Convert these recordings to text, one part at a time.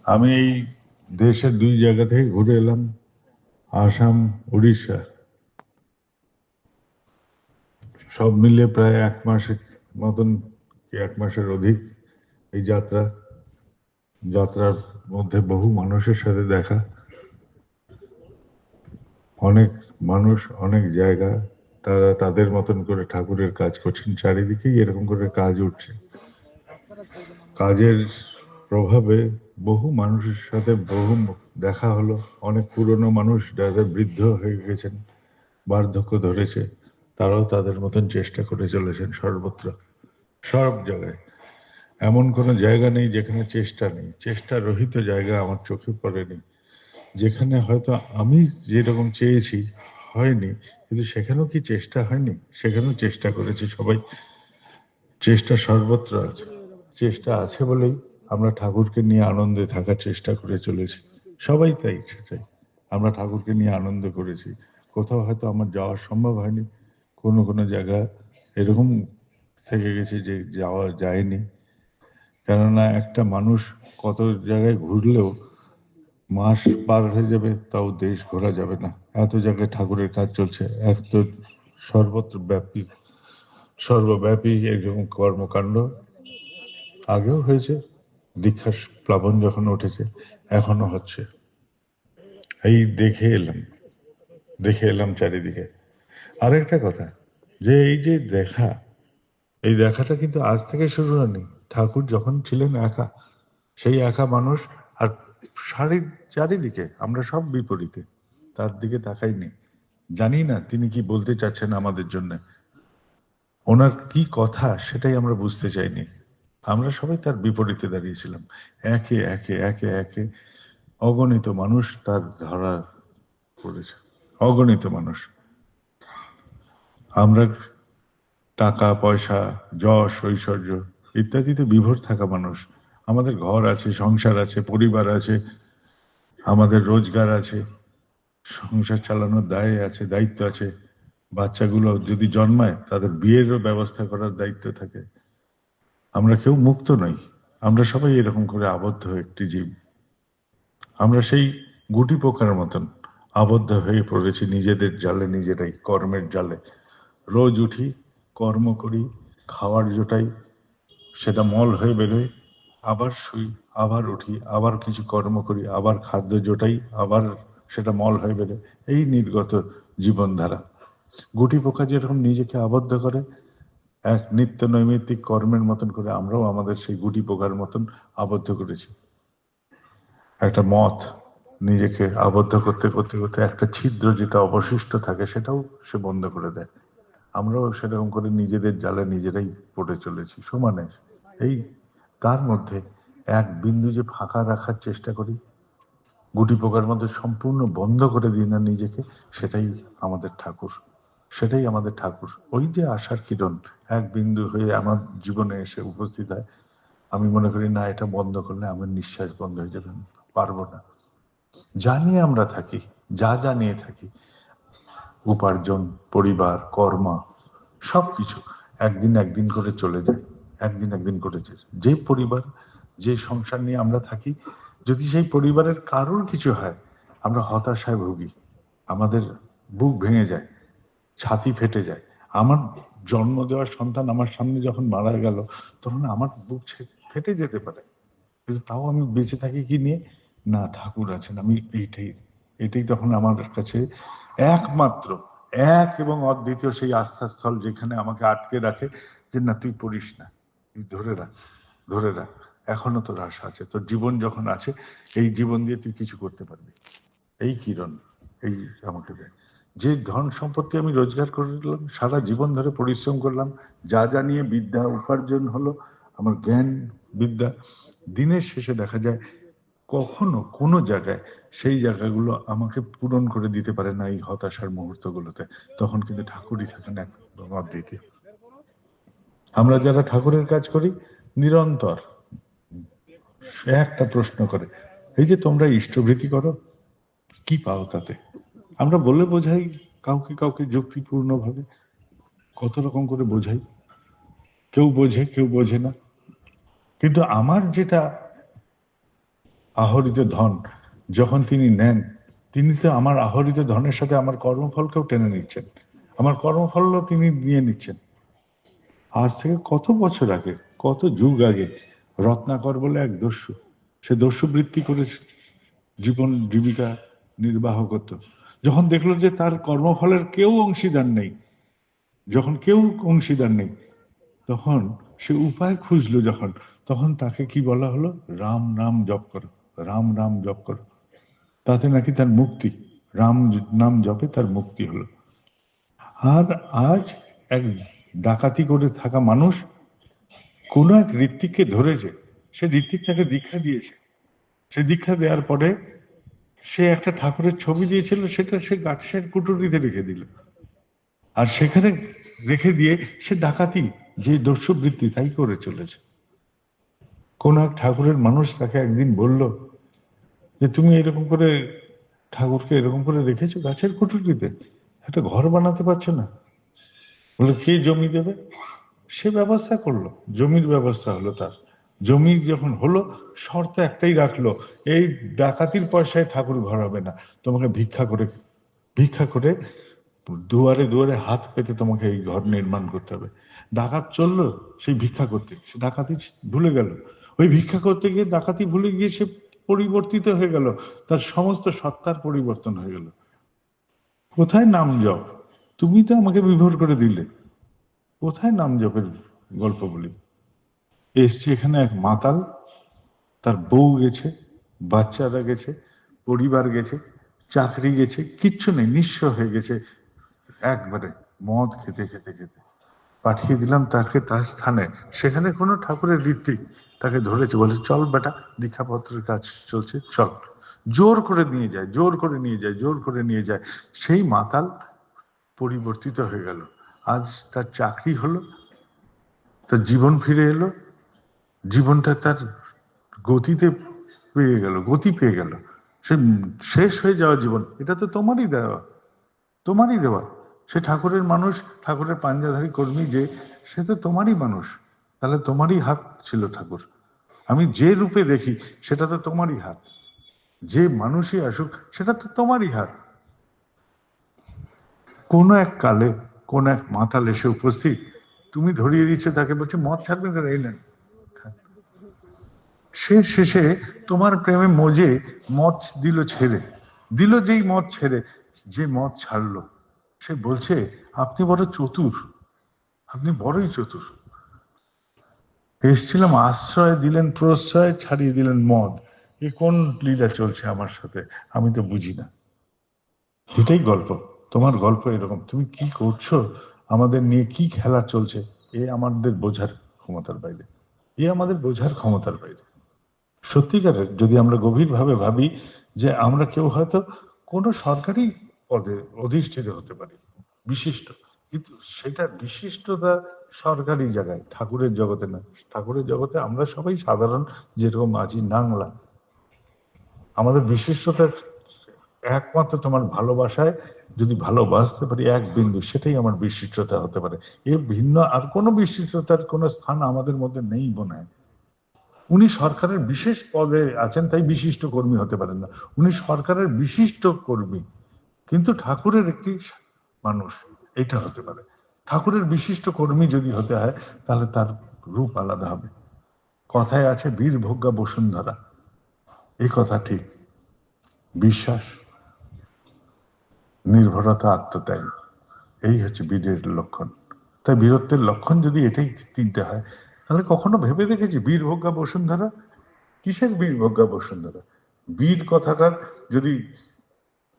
আমি এই দেশের 2 জায়গা থেকে ঘুরে এলাম, আসাম, উড়িষ্যা। সব মিলিয়ে প্রায় 1 মাসের মতন, কি 1 মাসের অধিক এই যাত্রার মধ্যে বহু মানুষের সাথে দেখা, অনেক মানুষ, অনেক জায়গা। তারা তাদের মতন করে ঠাকুরের কাজ করছেন, চারিদিকেই এরকম করে কাজ উঠছে। কাজের প্রভাবে বহু মানুষের সাথে বহু দেখা হলো। অনেক পুরনো মানুষ যারা বৃদ্ধ হয়ে গেছেন, বার্ধক্য ধরেছে, তারাও তাদের মতন চেষ্টা করে চলেছেন সর্বত্র, সব জায়গায়। এমন কোনো জায়গা নেই যেখানে চেষ্টা নেই। চেষ্টা রহিত জায়গা আমার চোখে পড়েনি। যেখানে হয়তো আমি যেরকম চেয়েছি হয়নি, কিন্তু সেখানেও কি চেষ্টা হয়নি? সেখানেও চেষ্টা করেছে সবাই। চেষ্টা সর্বত্র আছে। চেষ্টা আছে বলেই আমরা ঠাকুরকে নিয়ে আনন্দে থাকার চেষ্টা করে চলেছি। সবাই তাই, সেটাই। আমরা ঠাকুরকে নিয়ে আনন্দ করেছি। কোথাও হয়তো আমার যাওয়া সম্ভব হয়নি, কোনো কোনো জায়গা এরকম থেকে গেছে যে যাওয়া যায়নি। কেননা একটা মানুষ কত জায়গায় ঘুরলেও মাস পার হয়ে যাবে, তাও দেশ ঘোরা যাবে না। এত জায়গায় ঠাকুরের কাজ চলছে, এক তো সর্বত্র ব্যাপী, সর্বব্যাপী এরকম কর্মকাণ্ড। আগেও হয়েছে, দীক্ষার প্লাবন যখন উঠেছে, এখনো হচ্ছে। এই দেখে এলাম চারিদিকে। আরেকটা কথা, যে এই যে দেখা, এই দেখাটা কিন্তু আজ থেকে শুরু হয়নি। ঠাকুর যখন ছিলেন একা, সেই একা মানুষ, আর চারিদিকে আমরা সব বিপরীতে, তার দিকে তাকাইনি। জানি না তিনি কি বলতে চাচ্ছেন আমাদের জন্য, ওনার কি কথা সেটাই আমরা বুঝতে চাইনি। আমরা সবাই তার বিপরীতে দাঁড়িয়েছিলাম। একে একে একে একে অগণিত মানুষ তার ধরা পড়েছে, অগণিত মানুষ। আমরা টাকা পয়সা, যশ ঐশ্বর্য ইত্যাদিতে বিভোর থাকা মানুষ। আমাদের ঘর আছে, সংসার আছে, পরিবার আছে, আমাদের রোজগার আছে, সংসার চালানোর দায় আছে, দায়িত্ব আছে। বাচ্চাগুলো যদি জন্মায় তাদের বিয়েরও ব্যবস্থা করার দায়িত্ব থাকে। আমরা কেউ মুক্ত নই। আমরা সবাই এরকম করে আবদ্ধ একটি জীব। আমরা সেই গুটি পোকার মতন আবদ্ধ হয়ে পড়েছি নিজেদের জালে, নিজেরাই কর্মের জালে। রোজ উঠি, কর্ম করি, খাওয়ার জোটাই, সেটা মল হয়ে বেরোয়, আবার শুই, আবার উঠি, আবার কিছু কর্ম করি, আবার খাদ্য জোটাই, আবার সেটা মল হয়ে বেরোয়। এই নির্গত জীবনধারা। গুটি পোকা যেরকম নিজেকে আবদ্ধ করে, এক নিত্য নৈমিত্তিক কর্মের মতন করে আমরাও আমাদের সেই গুটি পোকার মতন আবদ্ধ করেছি। একটা মথ নিজেকে আবদ্ধ করতে করতে করতে একটা ছিদ্র যেটা অবশিষ্ট থাকে সেটাও সে বন্ধ করে দেয়। আমরাও সেরকম করে নিজেদের জালে নিজেরাই পড়ে চলেছি সমানে। এই তার মধ্যে এক বিন্দু যে ফাঁকা রাখার চেষ্টা করি, গুটি পোকার মধ্যে সম্পূর্ণ বন্ধ করে দিই না নিজেকে, সেটাই আমাদের ঠাকুর। সেটাই আমাদের ঠাকুর। ওই যে আশার কিরণ এক বিন্দু হয়ে আমার জীবনে এসে উপস্থিত হয়। আমি মনে করি না, এটা বন্ধ করলে আমার নিঃশ্বাস বন্ধ হয়ে যাবে, আমি পারবো না। জানিয়ে আমরা থাকি, যা নিয়ে থাকি, উপার্জন, পরিবার, কর্ম, সবকিছু একদিন একদিন করে চলে যায়। একদিন একদিন করে যে পরিবার, যে সংসার নিয়ে আমরা থাকি, যদি সেই পরিবারের কারোর কিছু হয়, আমরা হতাশায় ভুগি। আমাদের বুক ভেঙে যায়, ছাতি ফেটে যায়। আমার জন্ম দেওয়া সন্তান আমার সামনে যখন মারা গেল, তখন আমার বুক ফেটে যেতে পারে, কিন্তু তাও আমি বেঁচে থাকি কি নিয়ে? না, ঠাকুর আছেন। আমি এইটাই, এটাই তখন আমার কাছে একমাত্র, এক এবং অদ্বিতীয় সেই আস্থাস্থল, যেখানে আমাকে আটকে রাখে যে না, তুই পড়িস না, তুই ধরে রাখ, ধরে রাখ, এখনো তোর আশা আছে। তোর জীবন যখন আছে, এই জীবন দিয়ে তুই কিছু করতে পারবি। এই কিরণ, এই আমাকে দেয়। যে ধন সম্পত্তি আমি রোজগার করলাম, সারা জীবন ধরে পরিশ্রম করলাম, যা নিয়ে বিদ্যা উপার্জন হলো, আমার জ্ঞান, বিদ্যা, দিনের শেষে দেখা যায় কখনো কোনো জায়গায় সেই জায়গাগুলো আমাকে পূরণ করে দিতে পারে না। এই হতাশার মুহূর্তগুলোতে তখন কিন্তু ঠাকুরই থাকেন একদম অদ্বিতীয়। আমরা যারা ঠাকুরের কাজ করি, নিরন্তর সে একটা প্রশ্ন করে, এই যে তোমরা ইষ্টভৃতি করো, কি পাও তাতে? আমরা বলে বোঝাই কাউকে কাউকে যুক্তিপূর্ণ ভাবে, কত রকম করে বোঝাই, কেউ বোঝে কেউ বোঝে না। কিন্তু আমার যেটা আহরিত ধন যখন তিনি নেন, তিনি তো আমার আহরিত ধনের সাথে আমার কর্মফলকেও টেনে নিচ্ছেন, আমার কর্মফলও তিনি নিয়ে নিচ্ছেন। আজ থেকে কত বছর আগে, কত যুগ আগে রত্নাকর বলে এক দস্যু, সে দস্যু বৃত্তি করে জীবন জীবিকা নির্বাহ করত। যখন দেখলো যে তার কর্মফলের কেউ অংশীদার নেই, যখন কেউ অংশীদার নেই, তখন সে উপায় খুঁজলো। তখন তাকে কি বলা হলো? রাম নাম জপ করো, রাম নাম জপ করো, তাতে নাকি তার মুক্তি। রাম নাম জপে তার মুক্তি হলো। আর আজ এক ডাকাতি করে থাকা মানুষ কোন এক ঋত্বিককে ধরেছে, সে ঋত্বিক তাকে দীক্ষা দিয়েছে। সে দীক্ষা দেওয়ার পরে সে একটা ঠাকুরের ছবি দিয়েছিল, সেটা সে গাছের কুটুরিতে রেখে দিল। আর সেখানে রেখে দিয়ে সে ডাকাতি, যে দস্যুবৃত্তি, তাই করে চলেছে। কোন এক ঠাকুরের মানুষ তাকে একদিন বলল যে তুমি এরকম করে ঠাকুরকে এরকম করে রেখেছো গাছের কুটুরিতে, একটা ঘর বানাতে পারছো না? বলে কে জমি দেবে? সে ব্যবস্থা করলো, জমির ব্যবস্থা হলো তার। জমি যখন হলো, শর্ত একটাই রাখলো, এই ডাকাতির পয়সায় ঠাকুর ঘর হবে না, তোমাকে ভিক্ষা করে দুয়ারে দুয়ারে হাত পেতে তোমাকে এই ঘর নির্মাণ করতে হবে। ডাকাত চললো সেই ভিক্ষা করতে, সে ডাকাতি ভুলে গেল। ওই ভিক্ষা করতে গিয়ে ডাকাতি ভুলে গিয়ে সে পরিবর্তিত হয়ে গেল, তার সমস্ত সত্তার পরিবর্তন হয়ে গেল। কোথায় নাম জপ? তুমি তো আমাকে বিভোর করে দিলে। কোথায় নাম জপের গল্প বলি? এসছে এখানে এক মাতাল, তার বউ গেছে, বাচ্চারা গেছে, পরিবার গেছে, চাকরি গেছে, কিচ্ছু নেই, নিঃস্ব হয়ে গেছে। একবারে মদ খেতে খেতে খেতে পাঠিয়ে দিলাম তাকে তার স্থানে। সেখানে কোনো ঠাকুরের ঋত্বিক তাকে ধরেছে, বলে চল বেটা, দীক্ষাপত্রের কাজ চলছে, চল। জোর করে নিয়ে যায়, জোর করে নিয়ে যায়, জোর করে নিয়ে যায়। সেই মাতাল পরিবর্তিত হয়ে গেল। আজ তার চাকরি হলো, তার জীবন ফিরে এলো, জীবনটা তার গতিতে পেয়ে গেল, গতি পেয়ে গেল। সে শেষ হয়ে যাওয়া জীবন, এটা তো তোমারই দেওয়া, তোমারই দেওয়া। সে ঠাকুরের মানুষ, ঠাকুরের পাঞ্জাধারী কর্মী, যে সে তো তোমারই মানুষ, তাহলে তোমারই হাত ছিল ঠাকুর। আমি যে রূপে দেখি সেটা তো তোমারই হাত, যে মানুষই আসুক সেটা তো তোমারই হাত। কোন এক কালে কোন এক মাতাল এসে উপস্থিত, তুমি ধরিয়ে দিচ্ছ তাকে, বলছে মদ ছাড়বেন কেন, এই নেন। সে শেষে তোমার প্রেমে মজে মদ দিল ছেড়ে, দিল যেই মদ ছেড়ে, যে মদ ছাড়লো, সে বলছে আপনি বড় চতুর, আপনি বড়ই চতুর। এসছিলাম আশ্রয়, দিলেন প্রশ্রয়, ছাড়িয়ে দিলেন মদ। এ কোন লীলা চলছে আমার সাথে, আমি তো বুঝি না। এটাই গল্প, তোমার গল্প এরকম। তুমি কি করছো, আমাদের নিয়ে কি খেলা চলছে, এ আমাদের বোঝার ক্ষমতার বাইরে, এ আমাদের বোঝার ক্ষমতার বাইরে। সত্যিকারের যদি আমরা গভীরভাবে ভাবি যে আমরা কেউ হয়তো কোনো সরকারি পদে অধিষ্ঠিত হতে পারি, বিশিষ্ট, কিন্তু সেটা বিশিষ্টতা সরকারি জায়গায়, ঠাকুরের জগতে না। ঠাকুরের জগতে আমরা সবাই সাধারণ, যেরকম আছি নাংলা। আমাদের বিশিষ্টতা একমাত্র তোমার ভালোবাসায়, যদি ভালোবাসতে পারি এক বিন্দু, সেটাই আমার বিশিষ্টতা হতে পারে। এ ভিন্ন আর কোনো বিশিষ্টতার কোনো স্থান আমাদের মধ্যে নেই মনে হয়। উনি সরকারের বিশেষ পদে আছেন তাই বিশিষ্ট কর্মী হতে পারেন না, উনি সরকারের বিশিষ্ট কর্মী, কিন্তু ঠাকুরের একটি মানুষ, এটা হতে পারে। ঠাকুরের বিশিষ্ট কর্মী যদি হতে হয়, তাহলে তার রূপ আলাদা হবে। কথায় আছে বীরভোগ্যা বসুন্ধরা, এই কথা ঠিক। বিশ্বাস, নির্ভরতা, আত্মত্যাগ, এই হচ্ছে বীরের লক্ষণ। তাই বীরত্বের লক্ষণ যদি এটাই তিনটে হয়, তাহলে কখনো ভেবে দেখেছি বীরভোগ্যা বসুন্ধরা কিসের? বীরভোগ্যা বসুন্ধরা, বীর কথাটার যদি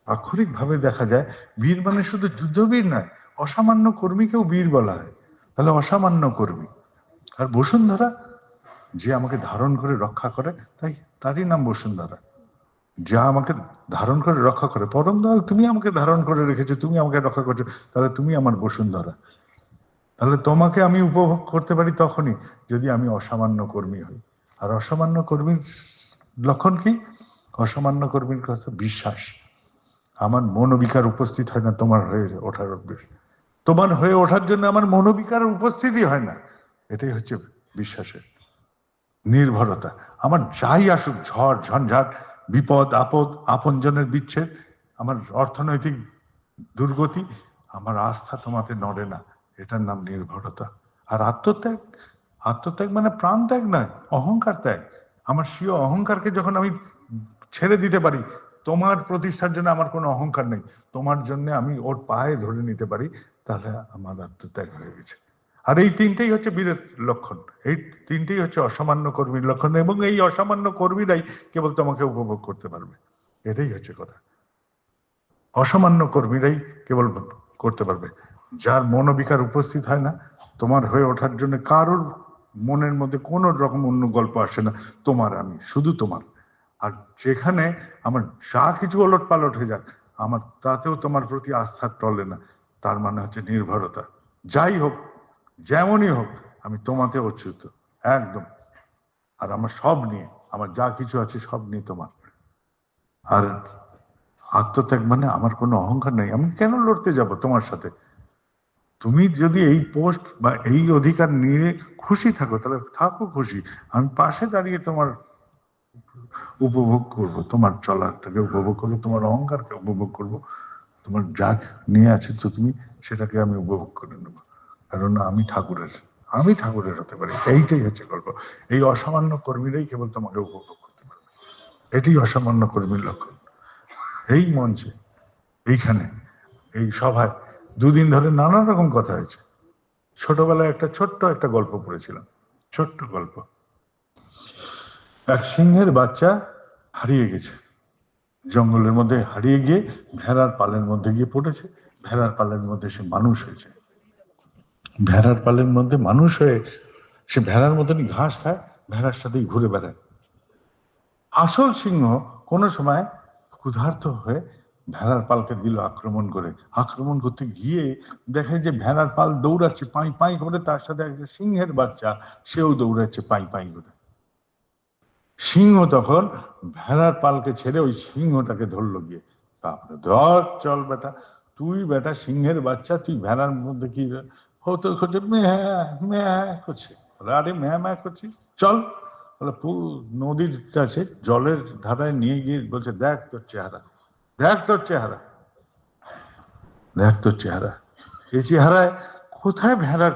আক্ষরিক ভাবে দেখা যায়, বীর মানে শুধু যুদ্ধবীর নয়, অসামান্য কর্মীকেও বীর বলা হয়। তাহলে অসামান্য কর্মী। আর বসুন্ধরা, যে আমাকে ধারণ করে রক্ষা করে, তাই তারই নাম বসুন্ধরা। যা আমাকে ধারণ করে রক্ষা করে, পরম দয়াল তুমি আমাকে ধারণ করে রেখেছো, তুমি আমাকে রক্ষা করছো, তাহলে তুমি আমার বসুন্ধরা। তাহলে তোমাকে আমি উপভোগ করতে পারি তখনই যদি আমি অসামান্য কর্মী হই। আর অসামান্য কর্মীর লক্ষণ কি? অসামান্য কর্মীর কথা বিশ্বাস। আমার মনোবিকার উপস্থিত হয় না তোমার হয়ে ওঠার অভ্যেস, তোমার হয়ে ওঠার জন্য আমার মনোবিকার উপস্থিতি হয় না, এটাই হচ্ছে বিশ্বাসের। নির্ভরতা। আমার যাই আসুক, ঝড় ঝঞ্ঝাট, বিপদ আপদ, আপনজনের বিচ্ছেদ, আমার অর্থনৈতিক দুর্গতি, আমার আস্থা তোমাতে নড়ে না, এটার নাম নির্ভরতা। আর আত্মত্যাগ, আত্মত্যাগ মানে প্রাণ ত্যাগ নয়, অহংকার ত্যাগ। আমার স্বীয় অহংকারকে যখন আমি ছেড়ে দিতে পারি, তোমার প্রতিষ্ঠার জন্য আমার কোনো অহংকার নেই, তোমার জন্য আমি ওর পায়ে ধরে নিতে পারি, তাহলে আমার আত্মত্যাগ হয়ে গেছে। আর এই তিনটেই হচ্ছে বীরের লক্ষণ, এই তিনটেই হচ্ছে অসামান্য কর্মীর লক্ষণ, এবং এই অসামান্য কর্মীরাই কেবল তোমাকে উপভোগ করতে পারবে, এটাই হচ্ছে কথা। অসামান্য কর্মীরাই কেবল করতে পারবে। যার মনোবিকার উপস্থিত হয় না, তোমার হয়ে ওঠার জন্য কারোর মনের মধ্যে কোনো রকম অন্য গল্প আসে না, তোমার আমি, শুধু তোমার। আর যেখানে আমার যা কিছু ওলট পালট হয়ে যাক, আমার তাতেও তোমার প্রতি আস্থা টলে না, তার মানে হচ্ছে নির্ভরতা। যাই হোক, যেমনই হোক, আমি তোমাতে অচ্যুত, একদম। আর আমার সব নিয়ে, আমার যা কিছু আছে সব নিয়ে তোমার। আর আত্মত্যাগ মানে আমার কোনো অহংকার নেই, আমি কেন লড়তে যাব তোমার সাথে? তুমি যদি এই পোস্ট বা এই অধিকার নিয়ে খুশি থাকো, তাহলে থাকো খুশি, আমি পাশে দাঁড়িয়ে তোমার উপভোগ করব, তোমার চলাটাকে উপভোগ করবো, তোমার অহংকারকে উপভোগ করব, তোমার যা নিয়ে আছে তো তুমি সেটাকে আমি উপভোগ করে নেব, কারণ আমি ঠাকুরের, আমি ঠাকুরের হতে পারি। এইটাই হচ্ছে গল্প। এই অসামান্য কর্মীরাই কেবল তোমাকে উপভোগ করতে পারবে, এটাই অসামান্য কর্মীর লক্ষণ। এই মঞ্চে, এইখানে, এই সভায় দুদিন ধরে নানা রকম কথা হয়েছে। ছোটবেলায় একটা ছোট্ট একটা গল্প পড়েছিলাম, ছোট্ট গল্প। এক সিংহের বাচ্চা হারিয়ে গেছে, জঙ্গলের মধ্যে হারিয়ে গিয়ে ভেড়ার পালের মধ্যে গিয়ে পড়েছে। ভেড়ার পালের মধ্যে সে মানুষ হয়েছে, ভেড়ার পালের মধ্যে মানুষ হয়ে সে ভেড়ার মতনই ঘাস খায়, ভেড়ার সাথেই ঘুরে বেড়ায়। আসল সিংহ কোনো সময় ক্ষুধার্ত হয়ে ভেড়ার পালকে দিল আক্রমণ করে। আক্রমণ করতে গিয়ে দেখে যে ভেড়ার পাল দৌড়াচ্ছে পাই পাই করে, তার সাথে একটা সিংহের বাচ্চা, সেও দৌড়াচ্ছে পাই পাই করে। সিংহ তখন ভেড়ার পালকে ছেড়ে ওই সিংহটাকে ধরলো গিয়ে, তারপরে ধর চল বেটা, তুই বেটা সিংহের বাচ্চা, তুই ভেড়ার মধ্যে কি হতো করছে, ম্যাঁ ম্যাঁ করছে। আরে ম্যাঁ ম্যাঁ করছিস, চল। বলে নদীর কাছে জলের ধারায় নিয়ে গিয়ে বলছে, দেখ তোর চেহারা, দেখ তোর চেহারা, দেখ তোর চেহারা। এই চেহারায় কোথায় ভেড়ার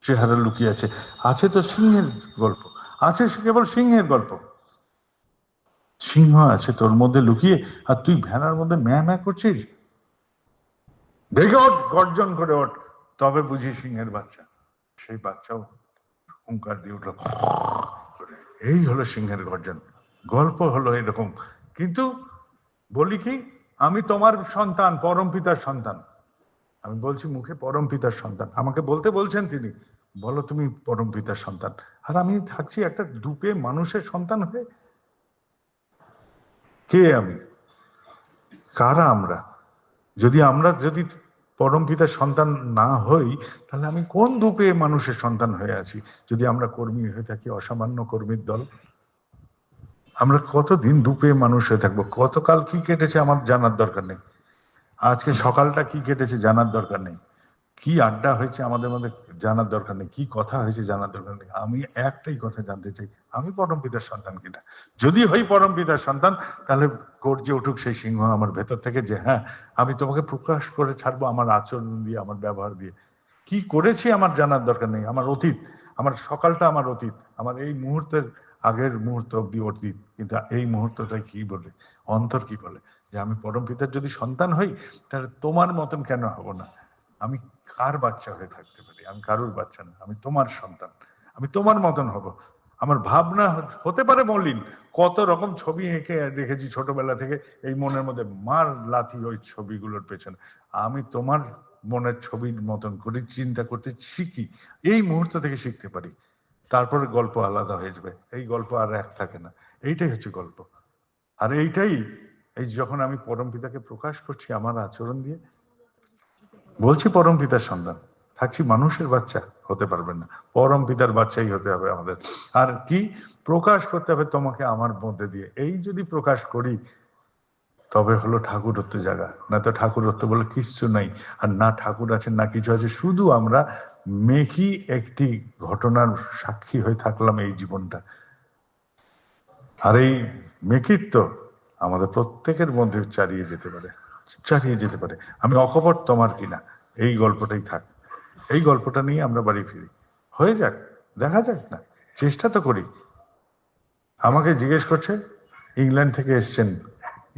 চেহারা লুকিয়ে আছে? আছে তো সিংহের গল্প, আছে কেবল সিংহের গল্প। সিংহ আছে তোর মধ্যে লুকিয়ে, আর তুই ভেড়ার মধ্যে ম্যাঁ ম্যাঁ করছিস। দেখে ওঠ, গর্জন করে ওঠ, তবে বুঝি সিংহের বাচ্চা। সেই বাচ্চাও হুঙ্কার দিয়ে উঠল। এই হলো সিংহের গর্জন। গল্প হলো এরকম। কিন্তু বলি কি, আমি তোমার সন্তান, পরম পিতার সন্তান। আমি বলছি মুখে পরম পিতার সন্তান, আমাকে বলতে বলছেন তিনি, বলো তুমি পরম পিতার সন্তান। আর আমি থাকছি একটা দুপে মানুষের সন্তান হয়ে। কে আমি, কারা আমরা? যদি পরম পিতার সন্তান না হই, তাহলে আমি কোন দুপে মানুষের সন্তান হয়ে আছি? যদি আমরা কর্মী হয়ে থাকি, অসামান্য কর্মীর দল, আমরা কতদিন দুপে মানুষ হয়ে থাকবো? গতকাল কি কেটেছে আমার জানার দরকার নেই, আজকে সকালটা কি কেটেছে জানার দরকার নেই, কি আড্ডা হয়েছে আমাদের মধ্যে জানার দরকার নেই, কি কথা হয়েছে জানার দরকার নেই। আমি একটাই কথা জানতে চাই, আমি পরম পিতার সন্তান কিনা। যদি হই পরম পিতার সন্তান, তাহলে গর্জে উঠুক সেই সিংহ আমার ভেতর থেকে, যে হ্যাঁ, আমি তোমাকে প্রকাশ করে ছাড়বো আমার আচরণ দিয়ে, আমার ব্যবহার দিয়ে। কি করেছি আমার জানার দরকার নেই, আমার অতীত, আমার সকালটা আমার অতীত, আমার এই মুহূর্তের আগের মুহূর্ত অব্দি অতীত, কিন্তু এই মুহূর্তটাই কি বলে, অন্তর কি বলে, যে আমি পরম পিতার যদি সন্তান হই, তাহলে তোমার মতন কেন হব না? আমি কার বাচ্চা হয়ে থাকতে পারি? আমি কারুর বাচ্চা না, আমি তোমার সন্তান, আমি তোমার মতন হব। আমার ভাবনা হতে পারে মলিন, কত রকম ছবি এঁকে রেখেছি ছোটবেলা থেকে, এই মনের মধ্যে মার লাথি ওই ছবিগুলোর পেছনে। আমি তোমার মনের ছবির মতন করে চিন্তা করতে শিখি, এই মুহূর্ত থেকে শিখতে পারি, তারপরে গল্প আলাদা হয়ে যাবে। এই গল্প আর এক থাকে না, এইটাই হচ্ছে গল্প। আর এইটাই, এই যখন আমি পরম পিতাকে প্রকাশ করছি আমার আচরণ দিয়ে, বলছি পরম পিতার সন্তান, থাকছি মানুষের বাচ্চা, হতে পারবেন না, পরম পিতার বাচ্চাই হতে হবে আমাদের। আর কি প্রকাশ করতে হবে তোমাকে আমার মধ্যে দিয়ে, এই যদি প্রকাশ করি, তবে হলো ঠাকুরত্ব জায়গা, না তো ঠাকুরত্ব বলে কিচ্ছু নাই। আর না ঠাকুর আছে না কিছু আছে, শুধু আমরা মেকি একটি ঘটনার সাক্ষী হয়ে থাকলাম এই জীবনটা। আর এই মেকিত্ব আমাদের প্রত্যেকের মধ্যে চালিয়ে যেতে পারে, চালিয়ে যেতে পারে। আমি অকপট তোমার কিনা, এই গল্পটাই থাক। এই গল্পটা নিয়ে আমরা বাড়ি ফিরি, হয়ে যাক, দেখা যাক না, চেষ্টা তো করি। আমাকে জিজ্ঞেস করছে, ইংল্যান্ড থেকে এসছেন,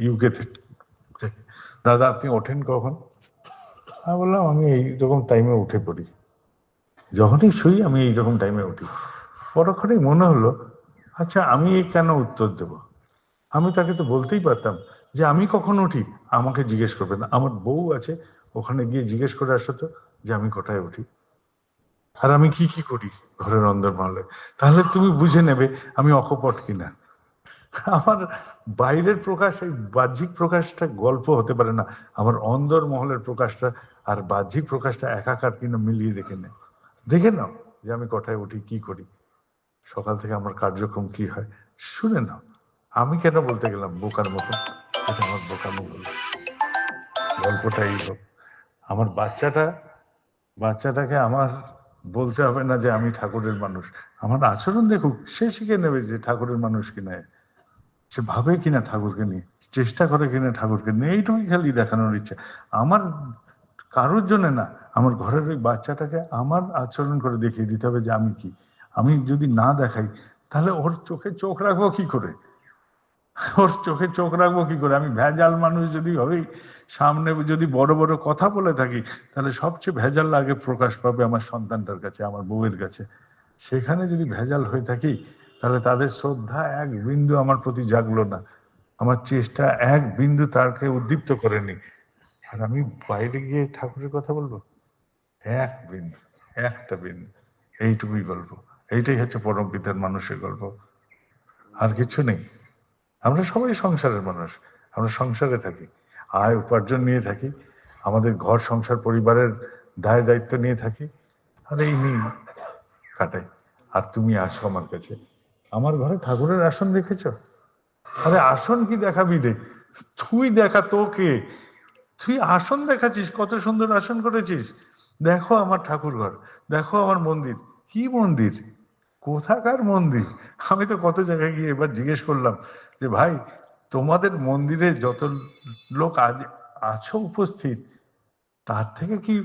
ইউকে থেকে, দাদা আপনি ওঠেন কখন? আমি বললাম আমি এইরকম টাইমে উঠে পড়ি, যখনই শুই আমি এইরকম টাইমে উঠি। পরক্ষণেই মনে হলো, আচ্ছা আমি এই কেন উত্তর দেব? আমি তাকে তো বলতেই পারতাম যে আমি কখন উঠি আমাকে জিজ্ঞেস করবে না, আমার বউ আছে, ওখানে গিয়ে জিজ্ঞেস করে আসো তো যে আমি কটায় উঠি আর আমি কি কি করি ঘরের অন্দরমহলে। তাহলে তুমি বুঝে নেবে আমি অকপট কিনা। আমার বাইরের প্রকাশ, এই বাহ্যিক প্রকাশটা গল্প হতে পারে না, আমার অন্দরমহলের প্রকাশটা আর বাহ্যিক প্রকাশটা একাকার কিনা মিলিয়ে দেখে নাও যে আমি কটায় উঠি, কি করি, সকাল থেকে আমার কার্যক্রম কি হয়, শুনে নাও। আমি কেন বলতে গেলাম বোকার মতো? এটা আমার বোকামি হলো। গল্পটা এই হোক, আমার বাচ্চাটাকে আমার বলতে হবে না যে আমি ঠাকুরের মানুষ। আমার আচরণ দেখুক, সে শিখে নেবে যে ঠাকুরের মানুষ কিনা, সে ভাবে কিনা ঠাকুরকে নিয়ে, চেষ্টা করে কিনা ঠাকুরকে নিয়ে, এইটুকুই খালি দেখানোর ইচ্ছা আমার। কারোর জন্য না, আমার ঘরের ওই বাচ্চাটাকে আমার আচরণ করে দেখিয়ে দিতে হবে যে আমি কি। আমি যদি না দেখাই তাহলে ওর চোখে চোখ রাখবো কি করে? ওর চোখে চোখ রাখবো কি করে? আমি ভেজাল মানুষ যদি হই, সামনে যদি বড় বড় কথা বলে থাকি, তাহলে সবচেয়ে ভেজাল আগে প্রকাশ পাবে আমার সন্তানটার কাছে, আমার বউয়ের কাছে। সেখানে যদি ভেজাল হয়ে থাকি, তাহলে তাদের শ্রদ্ধা এক বিন্দু আমার প্রতি জাগলো না, আমার চেষ্টা এক বিন্দু তাকে উদ্দীপ্ত করেনি। আর আমি বাইরে গিয়ে ঠাকুরের কথা বলবো এক বিন্দু, একটা বিন্দু। এইটুকুই গল্প, এইটাই হচ্ছে পরম পিতার মানুষের গল্প, আর কিছু নেই। আমরা সবাই সংসারের মানুষ, আমরা সংসারে থাকি, আয় উপার্জন নিয়ে থাকি, আমাদের ঘর সংসার পরিবারের দায় দায়িত্ব নিয়ে থাকি, আর এই নিয়ে কাটাই। আর তুমি আসো আমার কাছে, আমার ঘরে ঠাকুরের আসন দেখেছ? আরে আসন কি দেখাবি রে, তুই দেখা, তোকে, তুই আসন দেখাচ্ছিস, কত সুন্দর আসন করেছিস, দেখো আমার ঠাকুর ঘর, দেখো আমার মন্দির। কি মন্দির? কোথাকার মন্দির? আমি তো কত জায়গায় গিয়ে এবার জিজ্ঞেস করলাম যে ভাই, তোমাদের মন্দিরে যত লোক আজ আছো উপস্থিত, তার থেকে কি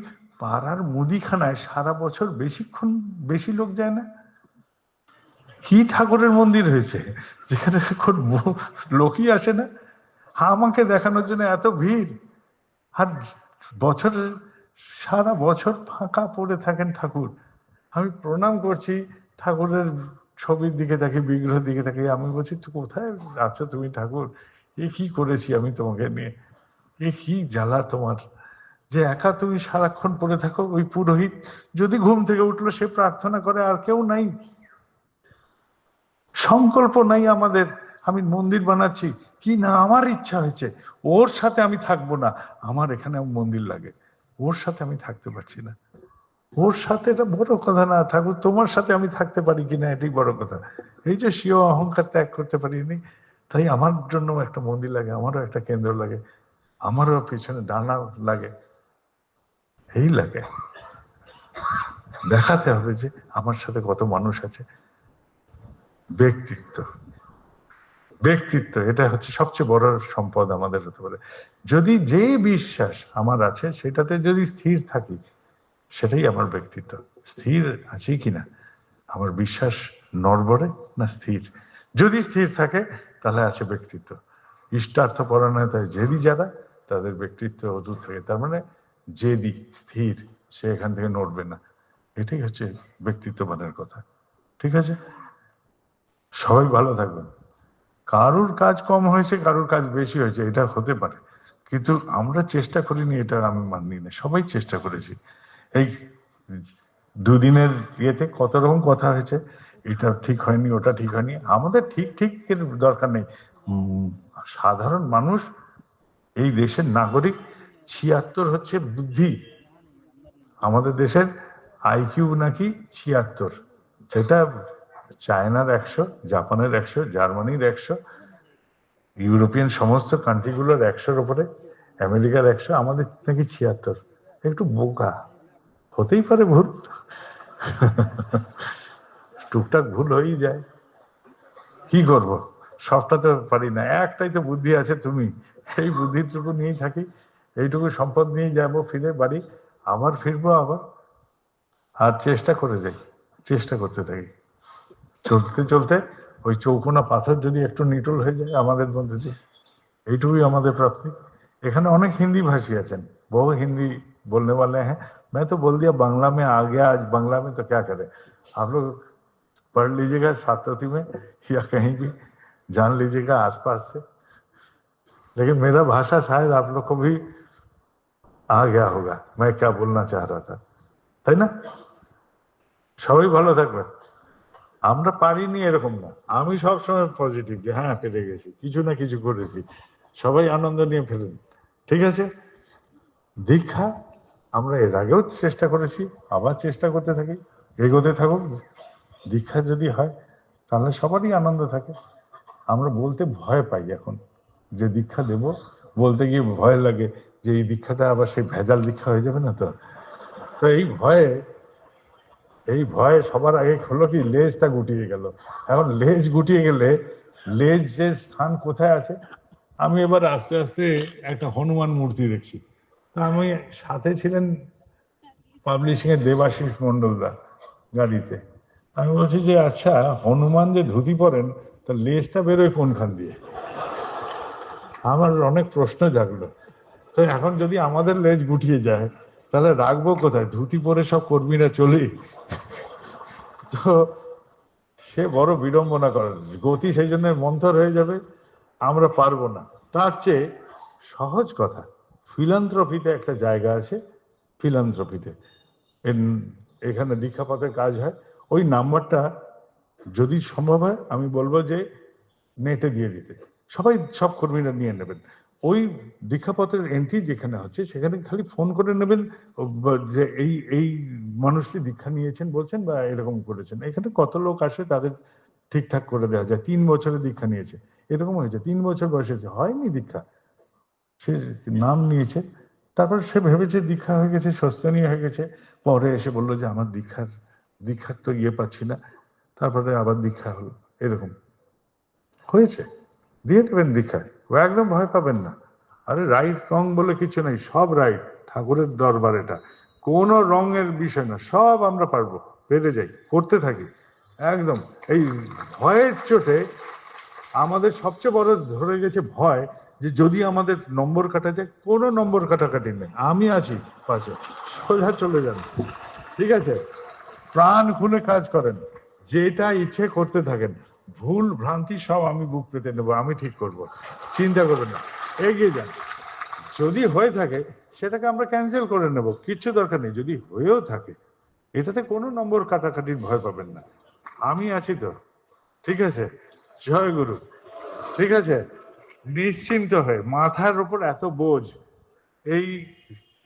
পাড়ার মুদিখানায় সারা বছর বেশিক্ষণ বেশি লোক যায় না? কি ঠাকুরের মন্দির হয়েছে যেখানে লোকই আসে না? আমাকে দেখানোর জন্য এত ভিড়, আর বছরের সারা বছর ফাঁকা পড়ে থাকেন ঠাকুর। আমি প্রণাম করছি, ঠাকুরের ছবির দিকে তাকি, বিগ্রহের দিকে তাকি, আমি বলছি তো কোথায় আছো তুমি ঠাকুর? এ কি করেছি আমি তোমাকে নিয়ে? এ কি জ্বালা তোমার যে একা তুমি সারাক্ষণ পড়ে থাকো? ওই পুরোহিত যদি ঘুম থেকে উঠলো সে প্রার্থনা করে, আর কেউ নাই, সংকল্প নাই আমাদের। আমি মন্দির বানাচ্ছি কি না, আমার ইচ্ছা হয়েছে, ওর সাথে আমি থাকবো না, আমার এখানে মন্দির লাগে, ওর সাথে আমি থাকতে পারছি না। ওর সাথে এটা বড় কথা না, ঠাকুর তোমার সাথে আমি থাকতে পারি কিনা এটাই বড় কথা। এই যে স্বীয় অহংকার ত্যাগ করতে পারিনি, তাই আমার জন্য একটা মন্দির লাগে, আমারও একটা কেন্দ্র লাগে, আমারও পিছনে ডানা লাগে, এই লাগে। দেখাতে হবে যে আমার সাথে কত মানুষ আছে। ব্যক্তিত্ব, ব্যক্তিত্ব এটা হচ্ছে সবচেয়ে বড় সম্পদ আমাদের হতে পারে। যদি যে বিশ্বাস আমার আছে সেটাতে যদি স্থির থাকি, সেটাই আমার ব্যক্তিত্ব। স্থির আছি কিনা, আমার বিশ্বাস নড়বড়ে না স্থির? যদি স্থির থাকে তাহলে আছে ব্যক্তিত্ব। ইষ্টার্থ পরায়ণতায় জেদি যারা, তাদের ব্যক্তিত্ব অটুট থাকে। তার মানে জেদি স্থির, সে এখান থেকে নড়বে না। এটাই হচ্ছে ব্যক্তিত্ববানের কথা। ঠিক আছে, সবাই ভালো থাকবেন। কারুর কাজ কম হয়েছে, কারুর কাজ বেশি হয়েছে, এটা হতে পারে, কিন্তু আমরা চেষ্টা করিনি, এটা আমি মানি না। সবাই চেষ্টা করেছি। এই দুদিনের ইয়েতে কত রকম কথা হয়েছে, এটা ঠিক হয়নি, ওটা ঠিক হয়নি, আমাদের ঠিক ঠিক এর দরকার নেই। সাধারণ মানুষ, এই দেশের নাগরিক, 76 হচ্ছে বুদ্ধি। আমাদের দেশের আইকিউ নাকি 76, সেটা চায়নার 100, জাপানের 100, জার্মানির 100, ইউরোপিয়ান সমস্ত কান্ট্রিগুলোর 100-র উপরে, আমেরিকার 100, আমাদের নাকি 76। একটু বোকা, হতেই পারে ভুল, টুকটাক ভুল হয়েই যায়, কি করব, সবটা তো পারি না। একটাই তো বুদ্ধি আছে, তুমি, এই বুদ্ধিটুকু নিয়েই থাকি, এইটুকু সম্পদ নিয়ে যাব ফিরে বাড়ি, আবার ফিরবো আবার, আর চেষ্টা করে যাই, চেষ্টা করতে থাকি। চলতে চলতে ওই চৌকোনা পাথর যদি একটু নিটল হয়ে যায় আমাদের মধ্যে দিয়ে, এইটুকুই আমাদের প্রাপ্তি। এখানে অনেক হিন্দি ভাষী আছেন, বহু हिंदी बोलने वाले हैं। मैं तो बोल दिया बांग्ला में आ गया, आज बांग्ला में तो क्या करें, आप लोग पढ़ लीजिएगा सातोती में या कहीं भी जान लीजिएगा आसपास से। लेकिन मेरा भाषा शायद आप लोग को भी आ गया होगा, मैं क्या बोलना चाह रहा था, তাই না? সবাই ভালো থাকবেন। আমরা পারিনি এরকম না, আমি সবসময় পজিটিভ, যে হ্যাঁ পেরে গেছি, কিছু না কিছু করেছি, সবাই আনন্দ নিয়ে ফেলুন। ঠিক আছে, দীক্ষা আমরা এর আগেও চেষ্টা করেছি, আবার চেষ্টা করতে থাকি, এগোতে থাকুক। দীক্ষা যদি হয় তাহলে সবারই আনন্দ থাকে। আমরা বলতে ভয় পাই এখন, যে দীক্ষা দেব, বলতে গিয়ে ভয় লাগে যে এই দীক্ষাটা আবার সেই ভেজাল দীক্ষা হয়ে যাবে না তো। তো এই ভয়ে সবার আগে হলো কি, লেজটা গুটিয়ে গেল। এখন লেজ গুটিয়ে গেলে লেজের স্থান কোথায় আছে? আমি এবার আস্তে আস্তে একটা হনুমান মূর্তি দেখছি। তা আমি, সাথে ছিলেন পাবলিশিং এর দেবাশিস মন্ডলদা গাড়িতে। আমি বলছি যে আচ্ছা, হনুমান যে ধুতি পরেন, তা লেজটা বেরোয় কোনখান দিয়ে? আমার অনেক প্রশ্ন জাগলো। তো এখন যদি আমাদের লেজ গুটিয়ে যায়, তাহলে রাখবো কোথায়? ধুতি পরে সব কর্মীরা চলি, তো সে বড় বিড়ম্বনা করেন, গতি সেই জন্য মন্থর হয়ে যাবে, আমরা পারবো না। তার চেয়ে সহজ কথা, ফিলান্থ্রপিতে একটা জায়গা আছে, ফিলান্থ্রপিতে এখানে দীক্ষাপথের কাজ হয়। ওই নাম্বারটা যদি সম্ভব হয় আমি বলবো যে নেটে দিয়ে দিতে, সবাই সব কর্মীরা নিয়ে নেবেন। ওই দীক্ষাপত্রের এন্ট্রি যেখানে হচ্ছে সেখানে খালি ফোন করে নেবেন যে এই এই মানুষটি দীক্ষা নিয়েছেন বলছেন বা এরকম করেছেন। এখানে কত লোক আসে, তাদের ঠিকঠাক করে দেওয়া যায়। 3 বছরে দীক্ষা নিয়েছে, এরকম হয়েছে, 3 বছর বয়সে হয়নি দীক্ষা, সে নাম নিয়েছে, তারপর সে ভেবেছে দীক্ষা হয়ে গেছে, সস্তনীয় হয়ে গেছে, পরে এসে বললো যে আমার দীক্ষার তো ইয়ে পাচ্ছি না, তারপরে আবার দীক্ষা হলো, এরকম হয়েছে। দিয়ে দেবেন দীক্ষায়, ও একদম ভয় পাবেন না। আরে রাইট রং বলে কিছু নেই, সব রাইট, ঠাকুরের দরবার এটা, কোনো রঙের বিষয় না, সব আমরা পারবো, পেরে যাই, করতে থাকি একদম। এই ভয়ের চোটে আমাদের সবচেয়ে বড় ধরে গেছে ভয়, যে যদি আমাদের নম্বর কাটা যায়। কোনো নম্বর কাটাকাটি নেই, আমি আছি পাশে, সোজা চলে যান। ঠিক আছে, প্রাণ খুলে কাজ করেন, যেটা ইচ্ছে করতে থাকেন, ভুল ভ্রান্তি সব আমি বুক পেতে নেবো, আমি ঠিক করব, চিন্তা করবেন না, এগিয়ে যান। যদি হয়ে থাকে সেটাকে আমরা ক্যান্সেল করে নেব, কিচ্ছু দরকার নেই। যদি হয়েও থাকে, এটাতে কোনো নম্বর কাটাকাটির ভয় পাবেন না, আমি আছি তো। ঠিক আছে, জয় গুরু। ঠিক আছে, নিশ্চিন্ত হয়ে, মাথার উপর এত বোঝ, এই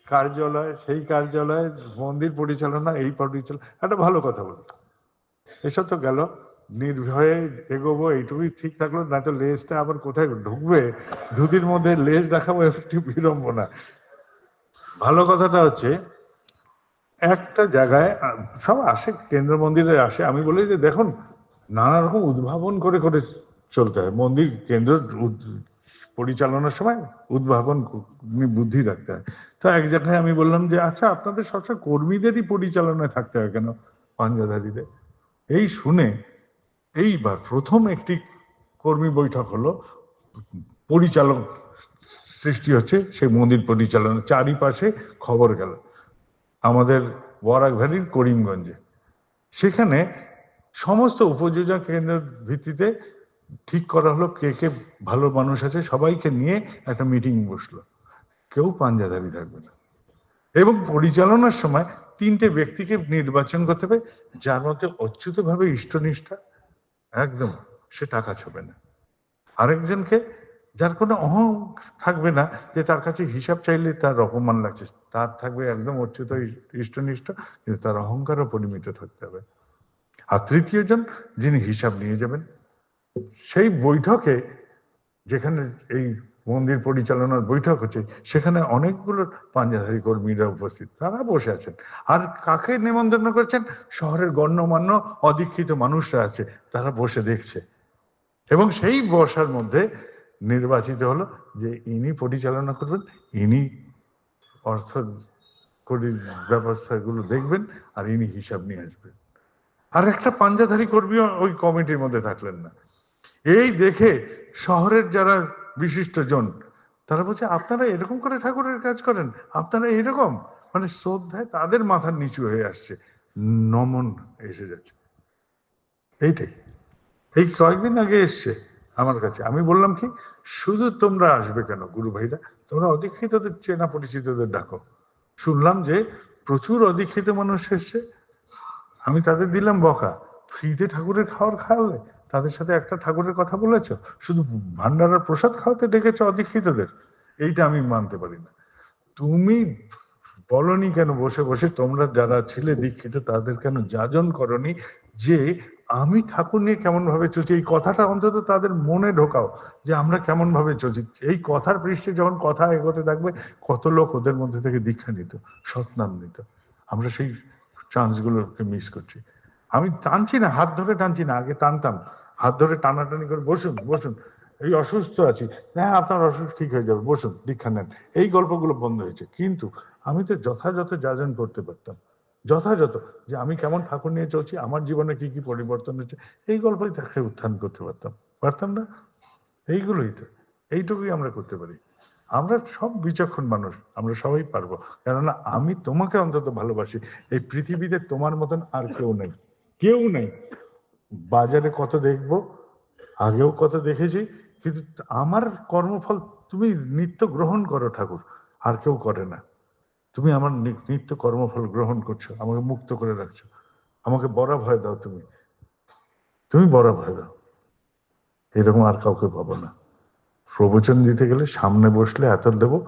কার্যালয় সেই কার্যালয়, মন্দির পরিচালনা এই পরিচালনা, একটা ভালো কথা বলো, এসব তো গেল, নির্ভয়ে এগোবো, এইটুকুই ঠিক থাকলো। না তো লেজটা আবার কোথায় ঢুকবে, ধুতির মধ্যে লেজ দেখাবো, একটু বিড়ম্বনা। ভালো কথাটা হচ্ছে, একটা জায়গায় সব আসে, কেন্দ্র মন্দিরে আসে, আমি বলি যে দেখুন, নানা রকম উদ্ভাবন করে করে চলতে হয়, মন্দির কেন্দ্র পরিচালনার সময় উদ্ভাবন বুদ্ধি রাখতে হয়। তো এক জায়গায় আমি বললাম যে আচ্ছা, আপনাদের সবসময় কর্মীদেরই পরিচালনায় থাকতে হয় কেন পাঞ্জাধারীদের? এই শুনে এইবার প্রথম একটি কর্মী বৈঠক হলো, পরিচালক সৃষ্টি হচ্ছে সেই মন্দির পরিচালনা, চারিপাশে খবর গেল আমাদের বরাক ভ্যালির করিমগঞ্জে। সেখানে সমস্ত উপযোজক কেন্দ্রের ভিত্তিতে ঠিক করা হলো কে কে ভালো মানুষ আছে, সবাইকে নিয়ে একটা মিটিং বসলো, কেউ পাঞ্জাধারী থাকবে না। এবং পরিচালনার সময় 3টে ব্যক্তিকে নির্বাচন করতে হবে, যার মধ্যে অচ্যুতভাবে ইষ্টনিষ্ঠা একদম, সে টাকা ছোবে না। আরেকজনকে, যার কোনো অহং থাকবে না, যে তার কাছে হিসাব চাইলে তার অপমান লাগছে, তার থাকবে একদম অচ্যুত ইষ্টনিষ্ঠ, কিন্তু তার অহংকারও পরিমিত থাকতে হবে। আর তৃতীয় জন, যিনি হিসাব নিয়ে যাবেন। সেই বৈঠকে, যেখানে এই মন্দির পরিচালনার বৈঠক হচ্ছে, সেখানে অনেকগুলো পাঞ্জাধারী কর্মীরা উপস্থিত, তারা বসে আছেন। আর কাকে নিমন্ত্রণ করছেন? শহরের গণ্যমান্য অদীক্ষিত মানুষরা আছে, তারা বসে দেখছে। এবং সেই বসার মধ্যে নির্বাচিত হলো যে ইনি পরিচালনা করবেন, ইনি অর্থ ব্যবস্থাগুলো দেখবেন, আর ইনি হিসাব নিয়ে আসবেন। আর একটা পাঞ্জাধারী কর্মীও ওই কমিটির মধ্যে থাকলেন না। এই দেখে শহরের যারা বিশিষ্ট জন, তারা বলছে আপনারা এরকম করে ঠাকুরের কাজ করেন, আপনারা এরকম, মানে শ্রদ্ধায় তাদের মাথার নিচু হয়ে আসছে, নমন এসে যাচ্ছে। এইটাই এই কয়েকদিন আগে এসছে আমার কাছে। আমি বললাম কি, শুধু তোমরা আসবে কেন গুরু ভাইরা, তোমরা অদীক্ষিতদের চেনা পরিচিতদের ডাকো। শুনলাম যে প্রচুর অদীক্ষিত মানুষ এসছে, আমি তাদের দিলাম বকা, ফ্রিতে ঠাকুরের খাওয়ার খাওয়ালে, তাদের সাথে একটা ঠাকুরের কথা বলেছ, শুধু ভান্ডারার প্রসাদ খাওয়াতে ডেকেছ অদীক্ষিতদের, এইটা আমি মানতে পারি না। তুমি বলনি কেন বসে বসে, তোমরা যারা ছিলে দীক্ষিত তাদের কেন যাজন করনি যে আমি ঠাকুর নিয়ে কেমন ভাবে চলছি, এই কথাটা অন্তত তাদের মনে ঢোকাও যে আমরা কেমন ভাবে চলছি। এই কথার পৃষ্ঠে যখন কথা এগোতে থাকবে, কত লোক ওদের মধ্যে থেকে দীক্ষা নিত, সৎনাম নিত। আমরা সেই চান্সগুলোকে মিস করছি। আমি টানছি না, হাত ধরে টানছি না, আগে টানতাম, হাত ধরে টানাটানি করে বসুন বসুন, এই অসুস্থ আছি, হ্যাঁ আপনার অসুখ ঠিক হয়ে যাবে, বসুন দীক্ষা নেন, এই গল্পগুলো বন্ধ হয়েছে। কিন্তু আমি তো যথাযথ যাজন করতে পারতাম, যথাযথ যে আমি কেমন ঠাকুর নিয়ে চলছি, আমার জীবনে কি কি পরিবর্তন হচ্ছে, এই গল্পই তাকে উত্থান করতে পারতাম, পারতাম না? এইগুলোই তো, এইটুকুই আমরা করতে পারি। আমরা সব বিচক্ষণ মানুষ, আমরা সবাই পারবো, কেননা আমি তোমাকে অন্তত ভালোবাসি। এই পৃথিবীতে তোমার মতন আর কেউ নেই, কেউ নেই। বাজারে কত দেখবো, আগেও কত দেখেছি, কিন্তু আমার কর্মফল তুমি নিত্য গ্রহণ করো ঠাকুর, আর কেউ করে না। তুমি আমার নিত্য কর্মফল গ্রহণ করছো, আমাকে মুক্ত করে রাখছো, আমাকে বড় ভয় দাও, তুমি তুমি বড় ভয় দাও, এরকম আর কাউকে পাবো না। প্রবচন দিতে গেলে সামনে বসলে এত দেবো,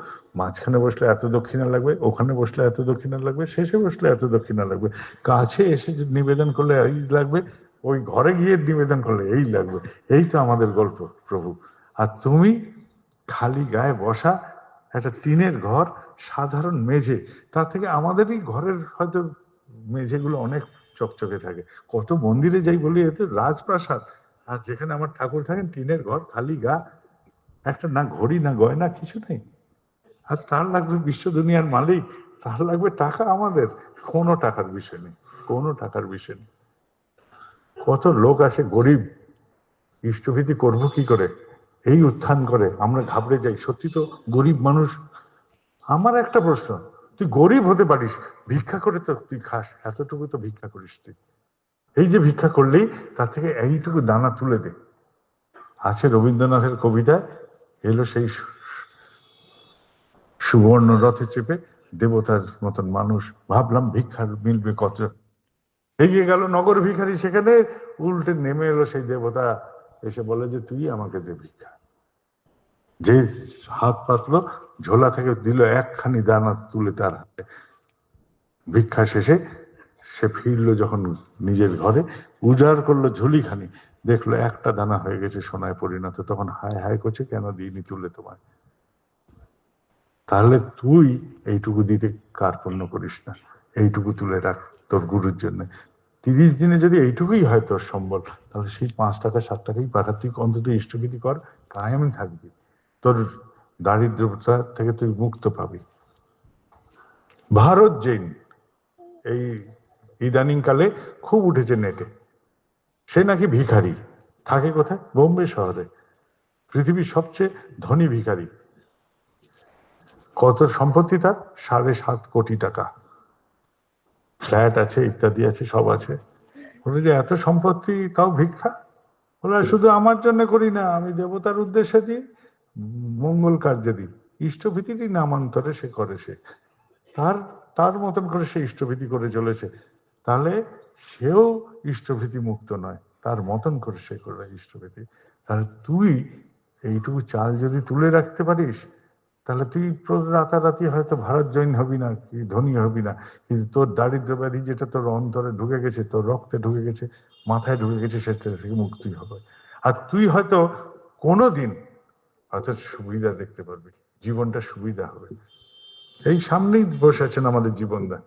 মাঝখানে বসলে এত দক্ষিণা লাগবে, ওখানে বসলে এত দক্ষিণা লাগবে, শেষে বসলে এত দক্ষিণা লাগবে, কাছে এসে নিবেদন করলে এই লাগবে, ওই ঘরে গিয়ে নিবেদন করলে এই লাগবে। এই তো আমাদের গল্প প্রভু। আর তুমি খালি গায়ে বসা, একটা টিনের ঘর, সাধারণ মেঝে, তার থেকে আমাদেরই ঘরের হয়তো মেঝেগুলো অনেক চকচকে থাকে। কত মন্দিরে যাই বলি এতে রাজপ্রাসাদ, আর যেখানে আমার ঠাকুর থাকেন টিনের ঘর, খালি গা, একটা না ঘড়ি না গয়না, কিছু নেই। আর তার লাগবে বিশ্ব দুনিয়ার মালিক, তার লাগবে টাকা, আমাদের কোনো টাকার বিষয় নেই, কোনো টাকার বিষয় নেই। কত লোক আসে গরিব, ইষ্টভীতি করবো কি করে, এই উত্থান করে আমরা ঘাবড়ে যাই। সত্যি তো গরিব মানুষ। আমার একটা প্রশ্ন, তুই গরিব হতে পারিস, ভিক্ষা করে তো তুই খাস, এতটুকু তো ভিক্ষা করিস তুই। এই যে ভিক্ষা করলেই তার থেকে এইটুকু দানা তুলে দে। আছে রবীন্দ্রনাথের কবিতায়, এলো সেই সুবর্ণ রথে চেপে দেবতার মতন মানুষ, ভাবলাম ভিক্ষার মিলবে কত। এগিয়ে গেল নগর ভিখারি, সেখানে উল্টে নেমে এলো সেই দেবতা, এসে বলে যে তুই আমাকে দে ভিক্ষা। যে হাত পাতলো, ঝোলা থেকে দিল একখানি দানা তুলে তার হাতে। ভিক্ষা শেষে সে ফিরলো যখন নিজের ঘরে, উজাড় করলো ঝুলিখানি, দেখলো একটা দানা হয়ে গেছে সোনায় পরিণত, তখন হায় হায় করছে, কেন দিইনি তুলে তোমায়। তাহলে তুই এইটুকু দিতে কার্পণ্য করিস না, এইটুকু তুলে রাখ তোর গুরুর জন্য। 30 দিনে যদি এইটুকুই হয় তোর সম্বল, তাহলে সেই 5 টাকা 7 টাকাই পাঠা, তুই অন্তত ইষ্টবিধি কর, কায়েম থাকবি, তোর দারিদ্রতা থেকে তুই মুক্ত পাবি। ভারত জৈন এই ইদানিং কালে খুব উঠেছে নেটে, সে নাকি ভিখারি, থাকে কোথায়? বোম্বে শহরে, পৃথিবীর সবচেয়ে ধনী ভিখারি। কত সম্পত্তি তার? 7.5 কোটি টাকা, ফ্ল্যাট আছে, ইত্যাদি আছে, সব আছে। বলে যে এত সম্পত্তি তাও ভিক্ষা? বলে শুধু আমার জন্য করি না, আমি দেবতার উদ্দেশ্যে দিই, মঙ্গল কার্যে দিই। ইষ্টভীতিরই নামান্তরে সে করে, সে তার তার মতন করে সে ইষ্টভীতি করে চলেছে। তাহলে সেও ইষ্টভীতি মুক্ত নয়, তার মতন করে সে করে ইষ্টভীতি। তাহলে তুই এইটুকু চাল যদি তুলে রাখতে পারিস, তাহলে তুই রাতারাতি হয়তো ভারত জৈন হবি না, কি ধনী হবি না, কিন্তু তোর দারিদ্র ব্যাধি যেটা তোর অন্তরে ঢুকে গেছে, তোর রক্তে ঢুকে গেছে, মাথায় ঢুকে গেছে, সেটা থেকে মুক্তি হবে। আর তুই হয়তো কোনোদিন অর্থাৎ সুবিধা দেখতে পারবি, জীবনটা সুবিধা হবে। এই সামনেই বসে আছেন আমাদের জীবনদা,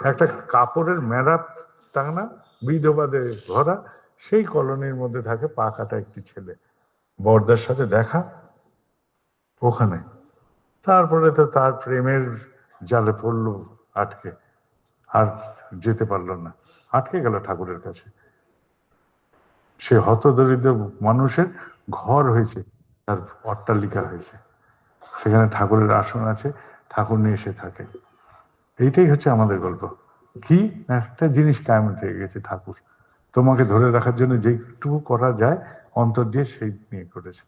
একটা কাপড়ের মেলা টাঙনা, বিধবাদের ভরা, সেই কলোনির মধ্যে থাকে পা কাটা একটি ছেলে। বর্দার সাথে দেখা ওখানে, তারপরে তো তার প্রেমের জালে পড়লো আটকে, আর যেতে পারলো না, আটকে গেল ঠাকুরের কাছে। সে হতদরিদ্র মানুষের ঘর হয়েছে, তার অট্টালিকা হয়েছে, সেখানে ঠাকুরের আসন আছে, ঠাকুর নিয়ে এসে থাকে। এইটাই হচ্ছে আমাদের গল্প। কি একটা জিনিস কায়েম থেকে গেছে, ঠাকুর তোমাকে ধরে রাখার জন্য যেটুকু করা যায় অন্তর দিয়ে সেই নিয়ে করেছে।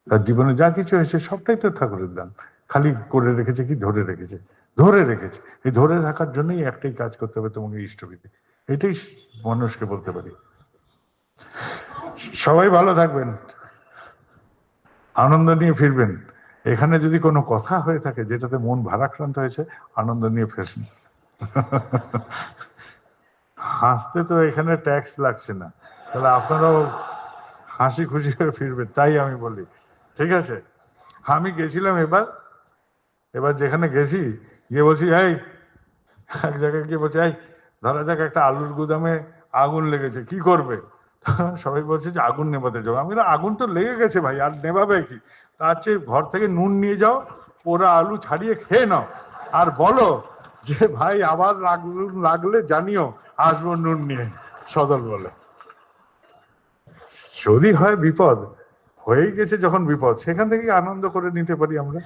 তার জীবনে যা কিছু হয়েছে সবটাই তো ঠাকুরের দান, খালি করে রেখেছে কি ধরে রেখেছে, ধরে রেখেছে। এই ধরে রাখার জন্যই একটাই কাজ করতে হবে তোমাকে, ইষ্টবিধি। এটাই মানুষকে বলতে পারি। সবাই ভালো থাকবেন, আনন্দ নিয়ে ফিরবেন। এখানে যদি কোনো কথা হয়ে থাকে যেটাতে মন ভারাক্রান্ত হয়েছে, আনন্দ নিয়ে ফেরেন। হাসতে তো এখানে ট্যাক্স লাগছে না, তাহলে আপনারাও হাসি খুশি হয়ে ফিরবেন, তাই আমি বলি। ঠিক আছে, আমি গেছিলাম এবার যেখানে গেছি, গিয়ে বলছি এই, এক জায়গায় গিয়ে বলছি এই, ধরা যাক একটা আলুর গুদামে আগুন লেগেছে, কি করবে? সবাই বলছে যে আগুন নেভাতে যাবো। আমি আগুন তো লেগে গেছে ভাই, আর নেভাবে কি? তার চেয়ে ঘর থেকে নুন নিয়ে যাও, ওরা আলু ছাড়িয়ে খেয়ে নাও, আর বলো যে ভাই আবার লাগলে জানিও, আসবো নুন নিয়ে, সদল বলে। যদি হয় বিপদ, হয়ে গেছে যখন বিপদ, সেখান থেকে আনন্দ করে নিতে পারি আমরা।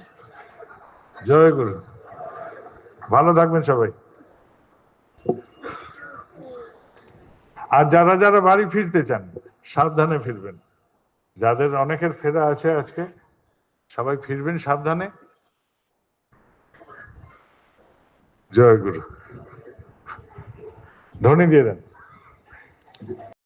জয় গুরু, ভালো থাকবেন সবাই। আর যারা যারা বাড়ি ফিরতে চান সাবধানে ফিরবেন, যাদের অনেকের ফেরা আছে আজকে, সবাই ফিরবেন সাবধানে। জয় গুরু, ধ্বনি দিয়ে দেন।